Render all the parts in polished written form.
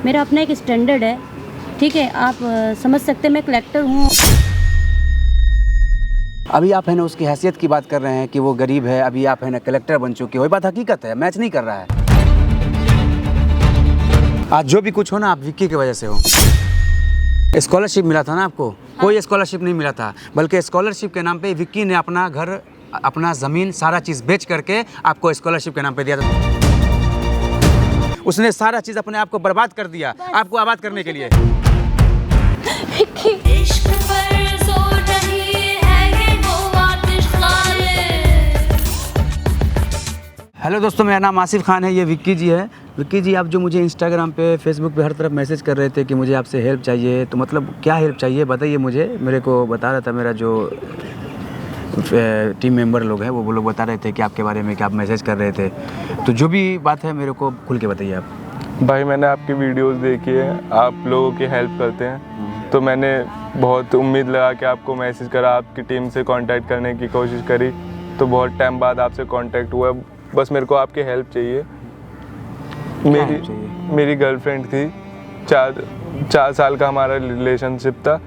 मेरा अपना एक स्टैंडर्ड है, ठीक है। आप समझ सकते हैं मैं कलेक्टर हूँ। अभी आप है ना उसकी हैसियत की बात कर रहे हैं कि वो गरीब है, अभी आप है ना कलेक्टर बन चुके हो। ये बात हकीकत है, मैच नहीं कर रहा है। आज जो भी कुछ हो ना, आप विक्की की वजह से हो। स्कॉलरशिप मिला था ना आपको? कोई स्कॉलरशिप नहीं मिला था, बल्कि स्कॉलरशिप के नाम पे विक्की ने अपना घर, अपना ज़मीन, सारा चीज़ बेच करके आपको स्कॉलरशिप के नाम पे दिया था। उसने सारा चीज़ अपने आप को बर्बाद कर दिया आपको आबाद करने के लिए। हेलो दोस्तों, मेरा नाम आसिफ खान है, ये विक्की जी है। विक्की जी, आप जो मुझे इंस्टाग्राम पे, फेसबुक पे हर तरफ मैसेज कर रहे थे कि मुझे आपसे हेल्प चाहिए, तो मतलब क्या हेल्प चाहिए बताइए मुझे। मेरे को बता रहा था मेरा जो टीम मेंबर लोग हैं वो लोग बता रहे थे कि आपके बारे में, कि आप मैसेज कर रहे थे। तो जो भी बात है मेरे को खुल के बताइए आप। भाई मैंने आपकी वीडियोस देखी है, आप लोगों की हेल्प करते हैं, तो मैंने बहुत उम्मीद लगा कि आपको मैसेज करा, आपकी टीम से कांटेक्ट करने की कोशिश करी, तो बहुत टाइम बाद आपसे कांटेक्ट हुआ। बस मेरे को आपकी हेल्प चाहिए। मेरी गर्लफ्रेंड थी, 4 साल का हमारा रिलेशनशिप था।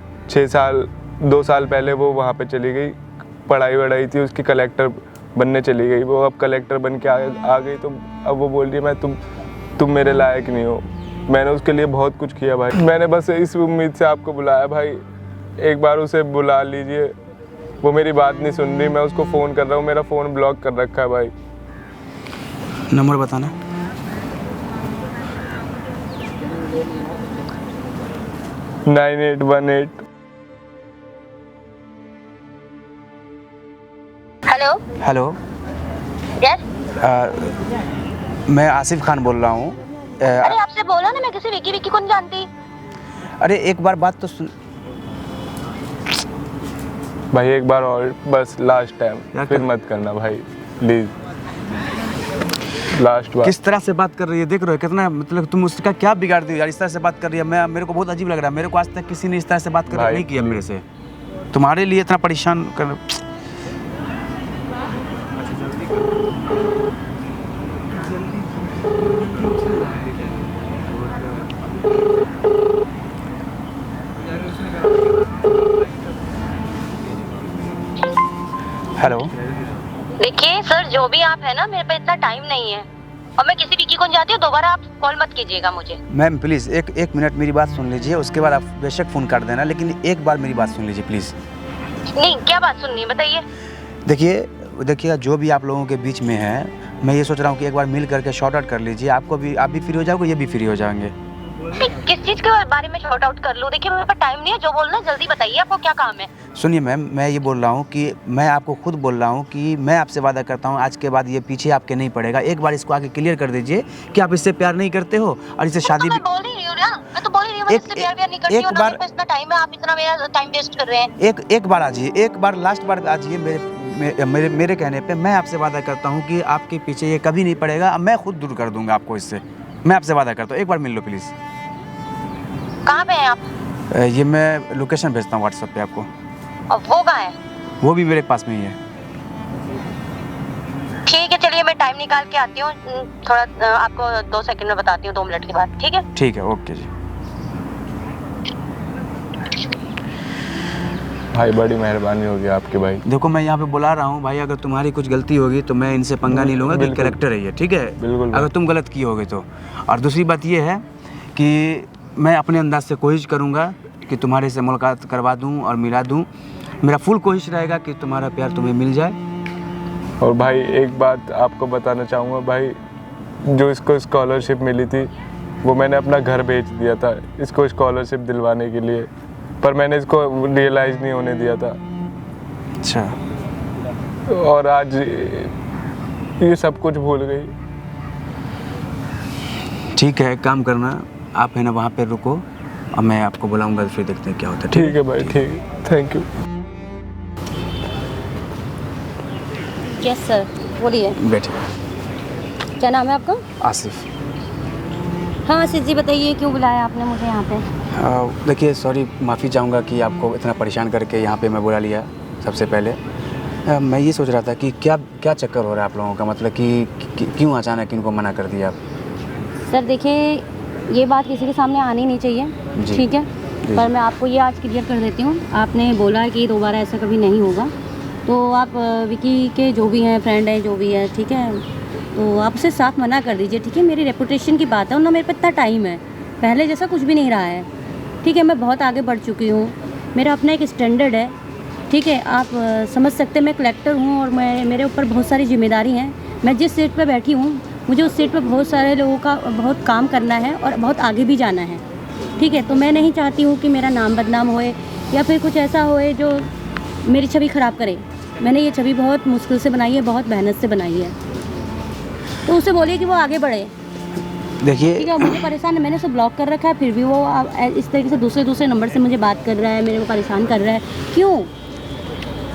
2 साल पहले वो वहाँ पे चली गई, पढ़ाई वढ़ाई थी उसकी, कलेक्टर बनने चली गई। वो अब कलेक्टर बन के आ गई, तो अब वो बोल रही है तुम मेरे लायक नहीं हो। मैंने उसके लिए बहुत कुछ किया भाई। मैंने बस इस उम्मीद से आपको बुलाया भाई, एक बार उसे बुला लीजिए। वो मेरी बात नहीं सुन रही, मैं उसको फ़ोन कर रहा हूँ, मेरा फ़ोन ब्लॉक कर रखा है भाई। नंबर बताना। नाइन 818। Hello hello, yes. मैं आसिफ खान बोल रहा हूँ। अरे आपसे बोलो ना, मैं किसी विक्की को नहीं जानती। अरे एक बार बात तो सुन भाई, एक बार और बस, लास्ट टाइम, फिर मत करना भाई प्लीज़, लास्ट बार। किस तरह से बात कर रही है, देख रहे हो कितना, मतलब तुम उसका क्या बिगाड़ दी यार। इस तरह से बात कर रही है, मेरे को बहुत अजीब लग रहा है। मेरे को आज तक किसी ने इस तरह से बात कर नहीं किया मेरे से। तुम्हारे लिए इतना परेशान कर। हेलो, देखिए सर, जो भी आप है ना, मेरे पे इतना टाइम नहीं है और मैं किसी विक्की को नहीं जानती हूँ। दोबारा आप कॉल मत कीजिएगा मुझे। मैम प्लीज़ एक मिनट मेरी बात सुन लीजिए, उसके बाद आप बेशक फ़ोन कर देना, लेकिन एक बार मेरी बात सुन लीजिए प्लीज़। नहीं, क्या बात सुननी है बताइए। देखिए जो भी आप लोगों के बीच में है, मैं ये सोच रहा हूँ कि एक बार मिल करके शॉर्ट आउट कर लीजिए। आप भी फ्री हो जाओगे, ये भी फ्री हो जाएंगे। किस चीज़ के बारे में शॉर्ट आउट कर लूँ? देखिए मेरे पास टाइम नहीं है, जो बोलना है जल्दी बताइए, आपको क्या काम है। सुनिए मैम, मैं ये बोल रहा हूँ कि मैं आपको खुद बोल रहा हूँ कि मैं आपसे वादा करता हूँ आज के बाद ये पीछे आपके नहीं पड़ेगा। एक बार इसको आके क्लियर कर दीजिए कि आप इससे प्यार नहीं करते हो और इससे शादी भी। मैं बोल ही रही हूँ ना, मैं तो बोल ही रही हूँ, मैं इससे प्यार नहीं करती हूँ ना। मेरे पास इतना टाइम है, आप इतना मेरा टाइम वेस्ट कर रहे हैं। एक बार आ जाइए, एक बार लास्ट बार आ जाइए मेरे कहने पे। मैं आपसे वादा करता हूँ कि आपके पीछे ये कभी नहीं पड़ेगा। मैं खुद दूर कर दूंगा आपको इससे, मैं आपसे वादा करता हूँ। एक बार मिल लो प्लीज़। कहाँ पे हैं आप? ये मैं लोकेशन भेजता हूँ व्हाट्सएप पे आपको। और वो कहाँ है? वो भी मेरे पास में ही है। ठीक है, चलिए मैं टाइम निकाल के आती हूँ। थोड़ा आपको 2 सेकंड में बताती हूँ, 2 मिनट के बाद। ठीक है? ठीक है, ओके जी। भाई बड़ी मेहरबानी होगी आपकी भाई। देखो मैं यहाँ पे बुला रहा हूँ भाई, अगर तुम्हारी कुछ गलती होगी तो मैं इनसे पंगा नहीं लूँगा कि कैरेक्टर है ये, ठीक है? बिल्कुल। अगर तुम गलत किए होगे तो। और दूसरी बात ये है कि मैं अपने अंदाज से कोशिश करूँगा कि तुम्हारे से मुलाकात करवा दूँ और मिला दूँ। मेरा फुल कोशिश रहेगा कि तुम्हारा प्यार तुम्हें मिल जाए। और भाई एक बात आपको बताना चाहूँगा भाई, जो इसको स्कॉलरशिप मिली थी वो मैंने अपना घर बेच दिया था इसको स्कॉलरशिप दिलवाने के लिए, पर मैंने इसको रियलाइज़ नहीं होने दिया था। अच्छा। और आज ये सब कुछ भूल गई। ठीक है, एक काम करना, आप है ना वहाँ पे रुको और मैं आपको बुलाऊंगा, फिर देखते हैं क्या होता है। ठीक है भाई, ठीक है, थैंक यू। यस सर, बोलिए। बैठिए। क्या नाम है आपका? आसिफ। हाँ आसिफ जी, बताइए क्यों बुलाया आपने मुझे यहाँ पे? देखिए सॉरी, माफ़ी चाहूँगा कि आपको इतना परेशान करके यहाँ पे मैं बुला लिया। सबसे पहले मैं ये सोच रहा था कि क्या चक्कर हो रहा है आप लोगों का, मतलब कि क्यों अचानक इनको मना कर दिया आप? सर देखिए, ये बात किसी के सामने आनी नहीं चाहिए, जी। ठीक है। पर मैं आपको ये आज क्लियर कर देती हूँ, आपने बोला है कि दोबारा ऐसा कभी नहीं होगा, तो आप विकी के जो भी हैं फ्रेंड हैं, जो भी है, ठीक है, तो आप उसे साफ मना कर दीजिए, ठीक है। मेरी रेपुटेशन की बात है और ना मेरे पे इतना टाइम है, पहले जैसा कुछ भी नहीं रहा है, ठीक है। मैं बहुत आगे बढ़ चुकी हूँ, मेरा अपना एक स्टैंडर्ड है, ठीक है। आप समझ सकते हैं मैं कलेक्टर हूँ और मेरे ऊपर बहुत सारी जिम्मेदारी हैं। मैं जिस सीट पे बैठी हूँ, मुझे उस सीट पे बहुत सारे लोगों का बहुत काम करना है और बहुत आगे भी जाना है, ठीक है। तो मैं नहीं चाहती हूँ कि मेरा नाम बदनाम होए या फिर कुछ ऐसा होए जो मेरी छवि ख़राब करे। मैंने ये छवि बहुत मुश्किल से बनाई है, बहुत मेहनत से बनाई है, तो उसे बोलिए कि वो आगे बढ़े, देखिए ठीक है। मुझे परेशान है, मैंने उसे ब्लॉक कर रखा है, फिर भी वो इस तरीके से दूसरे नंबर से मुझे बात कर रहा है, मेरे को परेशान कर रहा है। क्यों?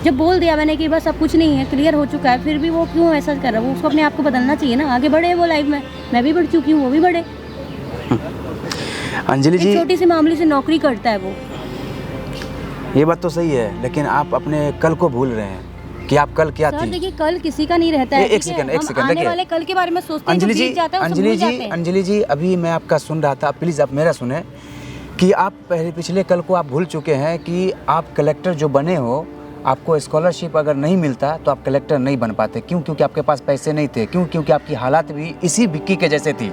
जब बोल दिया मैंने कि बस अब कुछ नहीं है, क्लियर हो चुका है, फिर भी वो क्यों ऐसा कर रहा है? वो उसको अपने आप को बदलना चाहिए ना, आगे बढ़े वो लाइफ में। मैं भी बढ़ चुकी हूँ, वो भी बढ़े। अंजलि जी, एक छोटी सी मामूली से नौकरी करता है वो। ये बात तो सही है, लेकिन आप अपने कल को भूल रहे हैं कि आप कल क्या सर थी। देखिए, कल किसी का नहीं रहता है, एक ठीक है? सेकंड, एक हम सेकंड, आने देखिए। वाले कल के बारे में सोचते हैं, अंजलि जो जी, बीत जाता है उसे अंजलि भूल जी, जाते हैं। अंजलि जी, अभी मैं आपका सुन रहा था, प्लीज़ आप मेरा सुने कि आप पिछले कल को आप भूल चुके हैं कि आप कलेक्टर जो बने हो, आपको स्कॉलरशिप अगर नहीं मिलता तो आप कलेक्टर नहीं बन पाते। क्यों? क्योंकि आपके पास पैसे नहीं थे। क्यों? क्योंकि आपकी हालात भी इसी विक्की के जैसे थी,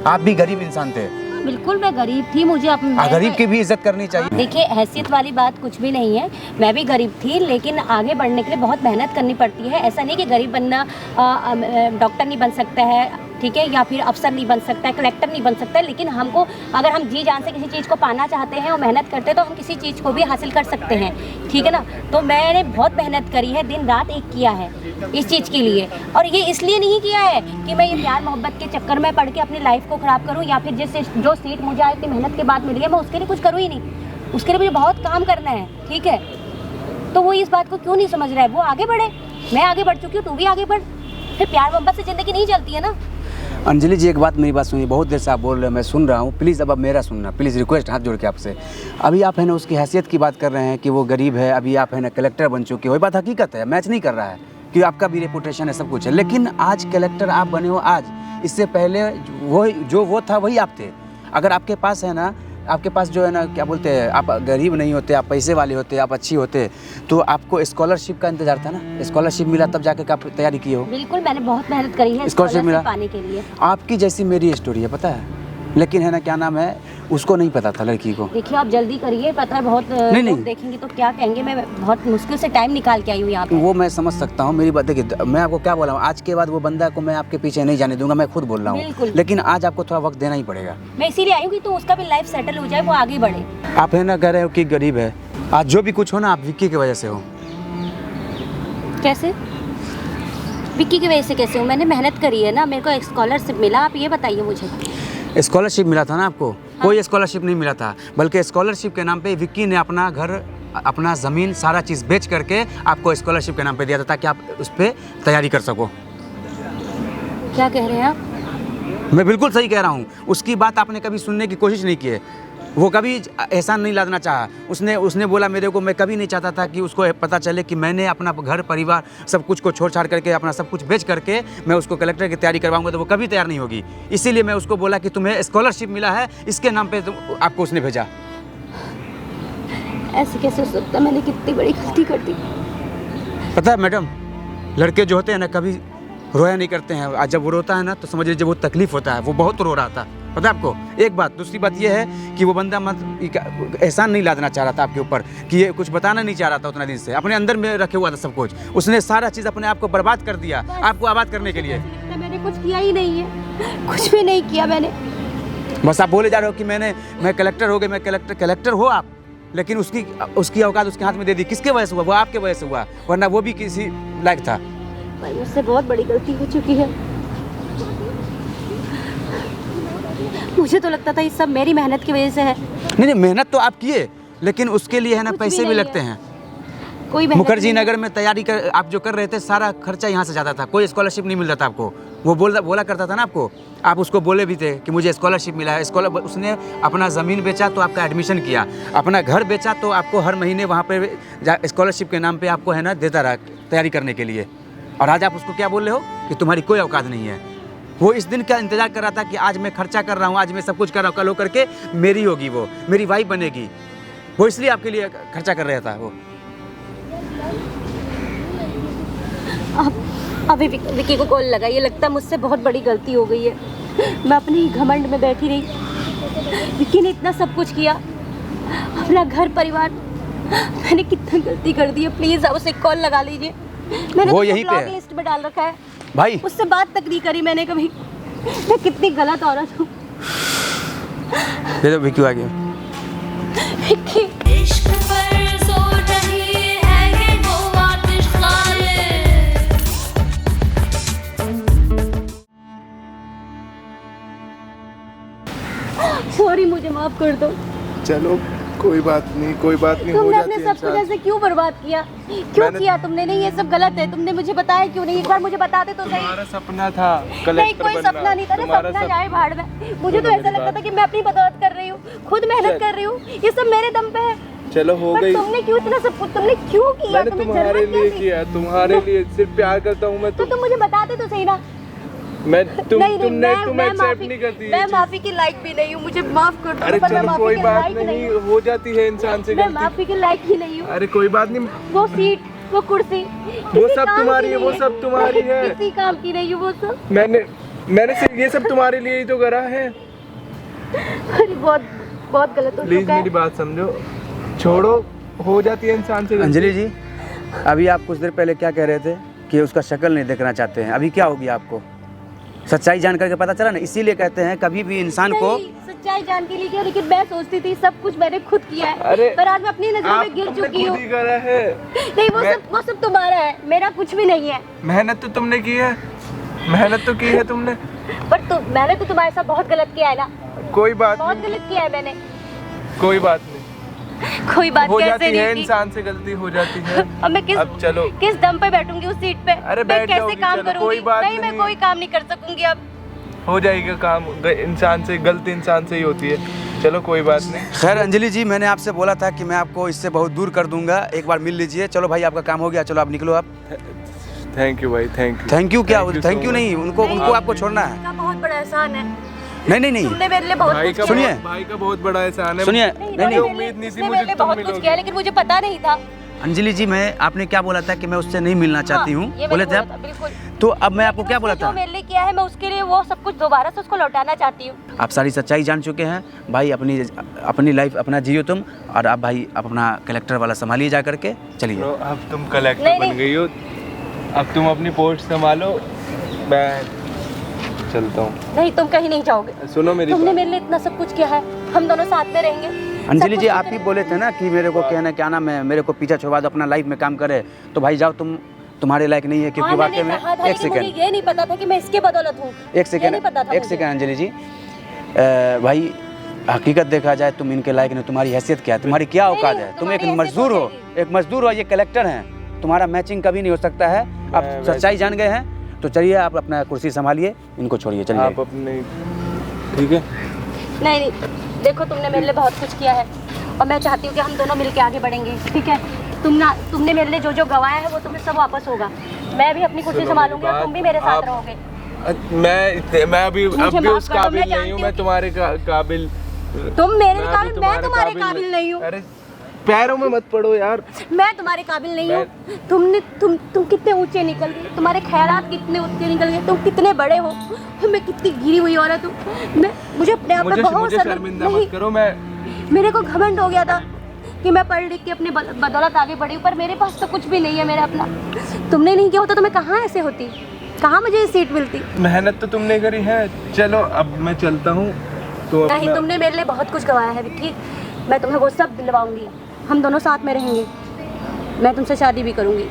आप भी गरीब इंसान थे। बिल्कुल, मैं गरीब थी, मुझे गरीब की भी इज्जत करनी चाहिए। देखिए, हैसियत वाली बात कुछ भी नहीं है, मैं भी गरीब थी, लेकिन आगे बढ़ने के लिए बहुत मेहनत करनी पड़ती है। ऐसा नहीं कि गरीब बनना डॉक्टर नहीं बन सकता है, ठीक है, या फिर अफसर नहीं बन सकता है, कलेक्टर नहीं बन सकता है, लेकिन हमको अगर हम जी जान से किसी चीज़ को पाना चाहते हैं और मेहनत करते हैं तो हम किसी चीज़ को भी हासिल कर सकते हैं, ठीक है ना। तो मैंने बहुत मेहनत करी है, दिन रात एक किया है इस चीज़ के लिए, और ये इसलिए नहीं किया है कि मैं ये प्यार मोहब्बत के चक्कर में पढ़ के अपनी लाइफ को ख़राब करूँ, या फिर जो सीट मुझे इतनी मेहनत के बाद मिली है मैं उसके लिए कुछ करूँ ही नहीं। उसके लिए मुझे बहुत काम करना है, ठीक है। तो वो इस बात को क्यों नहीं समझ रहा है? वो आगे बढ़े, मैं आगे बढ़ चुकी हूँ, तू भी आगे बढ़। फिर प्यार मोहब्बत से ज़िंदगी नहीं चलती है ना। अंजलि जी, एक बात, मेरी बात सुनिए, बहुत देर से आप बोल रहे हो, मैं सुन रहा हूँ, प्लीज़ अब मेरा सुनना, प्लीज़, रिक्वेस्ट हाथ जोड़ के आपसे। अभी आप है ना उसकी हैसियत की बात कर रहे हैं कि वो गरीब है, अभी आप है ना कलेक्टर बन चुके हो, ये बात हकीकत है, मैच नहीं कर रहा है कि आपका भी रेपुटेशन है, सब कुछ है, लेकिन आज कलेक्टर आप बने हो आज, इससे पहले वो था वही आप थे। अगर आपके पास है ना, आपके पास जो है ना, क्या बोलते हैं, आप गरीब नहीं होते, आप पैसे वाले होते, आप अच्छी होते, तो आपको स्कॉलरशिप का इंतजार था ना। स्कॉलरशिप मिला तब जाके आप तैयारी किए हो। बिल्कुल, मैंने बहुत मेहनत करी है स्कॉलरशिप मिला पाने के लिए। आपकी जैसी मेरी स्टोरी है, पता है, लेकिन है ना, क्या नाम है, उसको नहीं पता था, लड़की को। देखिए, आप जल्दी करिए, पता है बहुत लोग देखेंगे तो क्या कहेंगे। मैं बहुत मुश्किल से टाइम निकाल के आई हूँ यहाँ पे। वो मैं समझ सकता हूँ, मेरी बात देखिए, मैं आपको क्या बोला हूँ, आज के बाद वो बंदा को मैं आपके पीछे नहीं जाने दूंगा, मैं खुद बोल रहा हूँ, बिल्कुल। लेकिन आज आपको थोड़ा वक्त देना ही पड़ेगा। मैं इसीलिए आई हूँ कि तो उसका भी लाइफ सेटल हो जाए, वो आगे बढ़े। आप है ना कह रहे हो कि गरीब है, आज जो भी कुछ हो ना, आप विक्की की वजह से हो। कैसे? विक्की की वजह से कैसे हूँ? मैंने मेहनत करी है ना, मेरे को एक स्कॉलरशिप मिला, आप ये बताइए मुझे। स्कॉलरशिप मिला था ना आपको? कोई स्कॉलरशिप नहीं मिला था, बल्कि स्कॉलरशिप के नाम पे विक्की ने अपना घर, अपना ज़मीन, सारा चीज़ बेच करके आपको स्कॉलरशिप के नाम पे दिया था, ताकि आप उस पर तैयारी कर सको। क्या कह रहे हैं आप? मैं बिल्कुल सही कह रहा हूँ। उसकी बात आपने कभी सुनने की कोशिश नहीं की है, वो कभी एहसान नहीं लादना चाहा। उसने बोला मेरे को, मैं कभी नहीं चाहता था कि उसको पता चले कि मैंने अपना घर परिवार सब कुछ को छोड़ छाड़ करके, अपना सब कुछ बेच करके मैं उसको कलेक्टर की तैयारी करवाऊंगा, तो वो कभी तैयार नहीं होगी। इसीलिए मैं उसको बोला कि तुम्हें स्कॉलरशिप मिला है, इसके नाम पे आपको उसने भेजा। ऐसे कैसे हो सकता? मैंने कितनी बड़ी गलती कर दी। पता है मैडम, लड़के जो होते हैं ना, कभी रोया नहीं करते हैं, आज जब वो रोता है ना तो समझ लीजिए वो तकलीफ होता है, वो बहुत रो रहा था, पता है आपको। एक बात, दूसरी बात ये है कि वो बंदा एहसान नहीं लादना चाह रहा था आपके ऊपर, कि ये कुछ बताना नहीं चाह रहा था उतना दिन से, अपने अंदर में रखे हुआ था सब कुछ। उसने सारा चीज़ अपने आप को बर्बाद कर दिया आपको आबाद करने के लिए। मैंने कुछ किया ही नहीं है, कुछ भी नहीं किया मैंने। बस आप बोले जा रहे हो कि मैं कलेक्टर हो गए, मैं कलेक्टर हो आप, लेकिन उसकी औकात उसके हाथ में दे दी। किसके वजह से हुआ? वो आपके वजह से हुआ, वरना वो भी किसी लायक था। भाई, मुझसे बहुत बड़ी गलती हो चुकी है। मुझे तो लगता था ये सब मेरी मेहनत की वजह से है। नहीं, मेहनत तो आप किए, लेकिन उसके लिए है ना पैसे भी लगते हैं। कोई मुखर्जी नगर में तैयारी आप जो कर रहे थे, सारा खर्चा यहाँ से जाता था, कोई स्कॉलरशिप नहीं मिल रहा था आपको। वो बोला करता था ना आपको, आप उसको बोले भी थे कि मुझे स्कॉलरशिप मिला है। उसने अपना ज़मीन बेचा तो आपका एडमिशन किया, अपना घर बेचा तो आपको हर महीने वहाँ पे स्कॉलरशिप के नाम पे आपको है ना देता रहा तैयारी करने के लिए। और आज आप उसको क्या बोल रहे हो कि तुम्हारी कोई औकात नहीं है। वो इस दिन का इंतजार कर रहा था कि आज मैं खर्चा कर रहा हूँ, आज मैं सब कुछ कर रहा हूँ, कल हो करके मेरी होगी, वो मेरी वाइफ बनेगी। वो इसलिए आपके लिए खर्चा कर रहा था वो। अभी विकी को कॉल लगा, ये लगता है मुझसे बहुत बड़ी गलती हो गई है। मैं अपनी घमंड में बैठी रही। विकी ने इतना सब कुछ किया, अपना घर परिवार, मैंने कितना गलती कर दी है। प्लीज़ आप उसे कॉल लगा लीजिए। मैंने वो तो यहीं पे ब्लॉक है। लिस्ट में डाल रखा है भाई उससे बात तक नहीं करी मैंने कभी। मैं कितनी गलत औरत हूँ। दे दो, विक्की आ गया। विकी इश्क पर सो रही है ये वो आतिश खाले। सॉरी, मुझे माफ कर दो। चलो कोई बात नहीं, कोई बात नहीं, हो तुमने जाती अपने है सब कुछ इंसान। ऐसे क्यों बर्बाद किया? क्यों मैंने- किया तुमने? नहीं, ये सब गलत है। तुमने मुझे बताया क्यों नहीं? एक बार मुझे बताते तो सही। तुम्हारा सपना था नहीं, कलेक्टर कोई बनना। सपना नहीं था ना। तुम्हारा सपना सप- जाए भाड़ में। मुझे तो ऐसा लगता था कि मैं अपनी बदौलत कर रही हूँ, खुद मेहनत कर रही हूँ, ये सब मेरे दम पे है। चलो हो पर गई। तुमने क्यों इतना सब कुछ, तुमने क्यों किया? मैंने तुम्हें तुम्हारे जरूरत क्या लिए थी? किया, तुम्हारे लिए सिर्फ प्यार करता हूँ मैं। तो तुम मुझे बताते तो सही ना। मैं तुम नहीं, तुमने मैं तुम एक्सेप्ट माफी, नहीं करती ये मैं चीज़। माफी की लायक भी नहीं हूँ। मुझे माफ कर दो। अरे पर मैं चलो माफी कोई के बात लायक नहीं, हूँ। हो जाती है इंसान से मैं गलती। माफी के लायक ही नहीं हूँ। अरे कोई बात नहीं, वो सीट, वो कुर्सी, वो किसी सब काम तुम्हारी की है, नहीं वो सब तुम्हारी है। किसी काम की नहीं है वो सब। मैंने सिर्फ ये सब तुम्हारे लिए ही तो करा है। अरे बहुत बहुत गलत हो प्लीज चुका है। मेरी बात समझो, छोड़ो, हो जाती है इंसान से गलती। अंजलि जी, अभी आप कुछ देर पहले क्या कह रहे थे कि उसका शक्ल नहीं देखना चाहते हैं, अभी क्या हो गया आपको? सच्चाई जान करके पता चला ना, इसीलिए कहते हैं कभी भी इंसान को। नहीं, सच्चाई जान के लिए किया, लेकिन मैं सोचती थी सब कुछ मैंने खुद किया अरे, है। पर आज मैं अपनी नजरों में गिर तुमने चुकी खुद हूँ। ही करा है। नहीं, मैं- वो सब तुम्हारा है, मेरा कुछ भी नहीं है। मेहनत तो तुमने की है, मेहनत तो की है तुमने। पर मैंने तो तुम्हारे साथ बहुत गलत किया है ना। कोई बात बहुत नहीं, गलत किया है मैंने। कोई बात नहीं, कोई बात हो कैसे जाती है नहीं की? इंसान से गलती हो जाती है। अब मैं अब चलो। किस दम पे बैठूंगी उस सीट पे? अरे मैं बैठ कैसे जाओगी, काम चलो, करूंगी? कोई बात नहीं, मैं नहीं। कोई काम नहीं कर सकूंगी अब। हो जाएगा काम, इंसान से गलती इंसान से ही होती है। चलो कोई बात नहीं। खैर अंजलि जी, मैंने आपसे बोला था कि मैं आपको इससे बहुत दूर कर दूंगा, एक बार मिल लीजिए। चलो भाई, आपका काम हो गया, चलो आप निकलो। आप थैंक यू भाई, थैंक यू। थैंक यू क्या? Thank you thank so you much। नहीं, उनको आपको छोड़ना है। का बहुत बड़ा एहसान है। नहीं नहीं नहीं, तुमने मेरे लिए बहुत भाई कुछ का किया है। सुनिए। भाई का बहुत बड़ा एहसान है। सुनिए, नहीं, नहीं इन्होंने नहीं, मेरे लिए- उम्मीद नहीं थी इसने मुझे मेरे लिए तुम बहुत कुछ मिलोगे। किया है, लेकिन मुझे पता नहीं था। अंजलि जी, मैं आपने क्या बोला था कि मैं उससे नहीं मिलना चाहती हूँ, ये बोले मैंने थे बोला था, आप? बिल्कुल। तो अब मैं आपको लेकिन क्या बोला उसने था? जो मेरे लिए किया है, मैं उसके लिए वो सब कुछ दोबारा से उसको लौटाना चाहती हूँ। आप सारी सच्चाई जान चुके हैं भाई। अपनी लाइफ अपना जियो तुम, और आप भाई अपना कलेक्टर वाला संभालिए जा करके। चलिए। नो, अब तुम कलेक्टर नहीं, बन नहीं। गई हो, अब तुम अपनी पोस्ट संभालो, मैं चलता हूँ। नहीं, तुम कहीं नहीं जाओगे। सुनो मेरी तुमने बात। मेरे लिए इतना सब कुछ किया है, हम दोनों साथ में रहेंगे। अंजलि सब जी, कुछ आप ही करेंगे। बोले थे ना कि मेरे को कहना क्या नाम है, मेरे को पीछा छुड़वा दो, अपना लाइफ में काम करे। तो भाई जाओ, तुम्हारे लायक नहीं है, क्योंकि हाँ, वाकई मैंने में। कहा था, एक लेकिन मुझे सेकंड, ये नहीं पता था कि मैं इसके बदौलत हूँ। एक ये सेकंड, नहीं पता था एक मुझे। सेकंड अंजलि जी, भाई हकीकत देखा जाए तुम इनके लायक नहीं। तुम्हारी हैसियत क्या है, तुम्हारी क्या नहीं, औकात नहीं, है? तुम तुम्हारी एक हैसियत मजदूर हो हो, जाएगी। एक मजदूर हो, ये कलेक्टर हैं। तुम्हारा मैचिंग कभी नहीं हो सकता है। आप मैं सच्चाई जान गए हैं, तो चलिए आप अपना कुर्सी संभालिए, इनको छोड़िए, चलिए। आप अपने, ठीक है। नहीं नहीं, देखो तुमने मेरे लिए बहुत कुछ किया है, और मैं चाहती हूँ कि हम दोनों मिलके आगे बढ़ेंगे, ठीक है? तुमने मेरे लिए जो जो गवाया है वो तुम्हें सब वापस होगा। मैं भी अपनी कुर्सी सुनो संभालूंगी मेरी और बात, तुम भी मेरे साथ आप- रहोगे। मैं अभी मुझे अब भी माफ उस कर दो, काबिल मैं नहीं जानती हूँ, हूँ मैं कि- तुम्हारे काबिल। तुम मेरे मैं काबिल, अभी मैं तुम्हारे काबिल नहीं हूँ। अरे पैरों में मत पड़ो यार। मैं तुम्हारे काबिल नहीं हूँ। तुम कितने ऊंचे निकल गए, तुम्हारे ख्यालात कितने ऊंचे निकल गए, तुम कितने बड़े हो, मैं कितनी गिरी हुई औरत हूँ। मुझे अपने आप पे बहुत शर्मिंदा मत करो। मेरे को घमंड हो गया था कि मैं पढ़ लिख के अपनी बदौलत आगे बढ़ी हूँ, पर मेरे पास तो कुछ भी नहीं है मेरा अपना। तुमने नहीं किया होता तो मैं कहाँ ऐसे होती, कहाँ मुझे ये सीट मिलती? मेहनत तो तुमने करी है। चलो अब मैं चलता हूँ। तो नहीं, तुमने मेरे लिए बहुत कुछ गवाया है विक्की, मैं तुम्हें वो सब दिलवाऊंगी। हम दोनों साथ में रहेंगे, मैं तुमसे शादी भी करूंगी,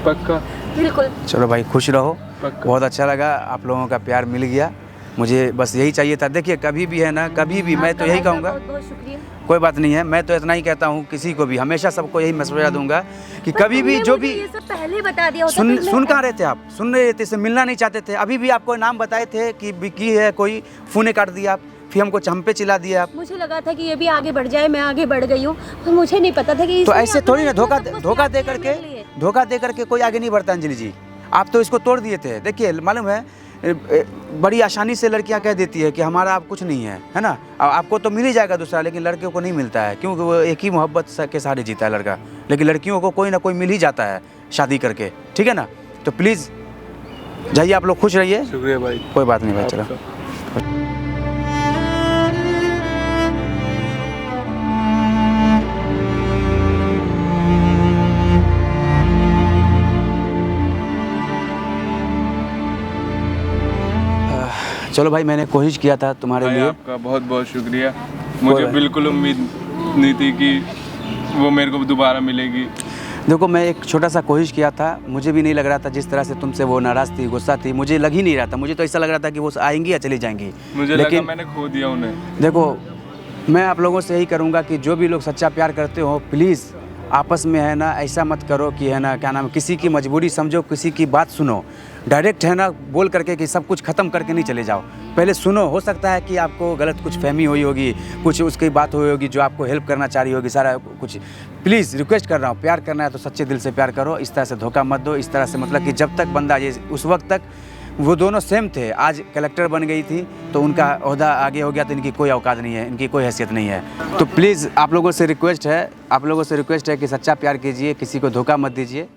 पक्का? बिल्कुल। चलो भाई, खुश रहो। पक्का। बहुत अच्छा लगा, आप लोगों का प्यार मिल गया, मुझे बस यही चाहिए था। देखिए, कभी भी है ना, कभी भी मैं तो यही कहूँगा, बहुत बहुत शुक्रिया। कोई बात नहीं है, मैं तो इतना ही कहता हूँ, किसी को भी हमेशा सबको यही मशवरा दूंगा कि कभी भी तुमने जो मुझे भी ये सब पहले बता दिया होता सुन तो मैं- सुन कहाँ रहे थे आप? सुन रहे थे, इससे मिलना नहीं चाहते थे। अभी भी आपको नाम बताए थे कि विक्की है कोई, फोने काट दिया आप, फिर हमको हम पे चिल्ला दिया आप। मुझे लगा था कि ये भी आगे बढ़ जाए, मैं आगे बढ़ गई हूँ, और मुझे नहीं पता था कि तो इसने ऐसे अपना थोड़ी ना इतना धोखा सब कुछ धोखा त्याग दे दिया करके मेरे लिए। धोखा दे करके कोई आगे नहीं बढ़ता अंजलि जी। आप तो इसको तोड़ दिए थे। देखिए, मालूम है बड़ी आसानी से लड़कियां कह देती है कि हमारा आप कुछ नहीं है ना। आपको तो मिल ही जाएगा दूसरा, लेकिन लड़कियों को नहीं मिलता है, क्योंकि वो एक ही मोहब्बत के सहारे जीता है लड़का। लेकिन लड़कियों को कोई ना कोई मिल ही जाता है शादी करके, ठीक है ना। तो प्लीज़ जाइए, आप लोग खुश रहिए। शुक्रिया भाई। कोई बात नहीं भाई, चलो। चलो भाई, मैंने कोशिश किया था तुम्हारे भाई लिए। आपका बहुत बहुत शुक्रिया। मुझे बिल्कुल उम्मीद नहीं थी कि वो मेरे को दोबारा मिलेगी। देखो, मैं एक छोटा सा कोशिश किया था, मुझे भी नहीं लग रहा था जिस तरह से तुमसे वो नाराज़ थी, गुस्सा थी, मुझे लग ही नहीं रहा था। मुझे तो ऐसा लग रहा था कि वो आएंगी या चली जाएंगी। मुझे लगा मैंने खो दिया उन्हें। देखो, मैं आप लोगों से यही करूँगा कि जो भी लोग सच्चा प्यार करते हो, प्लीज़ आपस में है ना ऐसा मत करो कि है ना क्या नाम, किसी की मजबूरी समझो, किसी की बात सुनो। डायरेक्ट है ना बोल करके कि सब कुछ ख़त्म करके नहीं चले जाओ। पहले सुनो, हो सकता है कि आपको गलत कुछ फहमी हुई होगी, कुछ उसकी बात हुई होगी जो आपको हेल्प करना चाह रही होगी, सारा कुछ। प्लीज़ रिक्वेस्ट कर रहा हूँ, प्यार करना है तो सच्चे दिल से प्यार करो। इस तरह से धोखा मत दो, इस तरह से मतलब कि जब तक बंदा ये उस वक्त तक वो दोनों सेम थे, आज कलेक्टर बन गई थी तो उनका ओहदा आगे हो गया, तो इनकी कोई औकात नहीं है, इनकी कोई हैसियत नहीं है। तो प्लीज़ आप लोगों से रिक्वेस्ट है कि सच्चा प्यार कीजिए, किसी को धोखा मत दीजिए।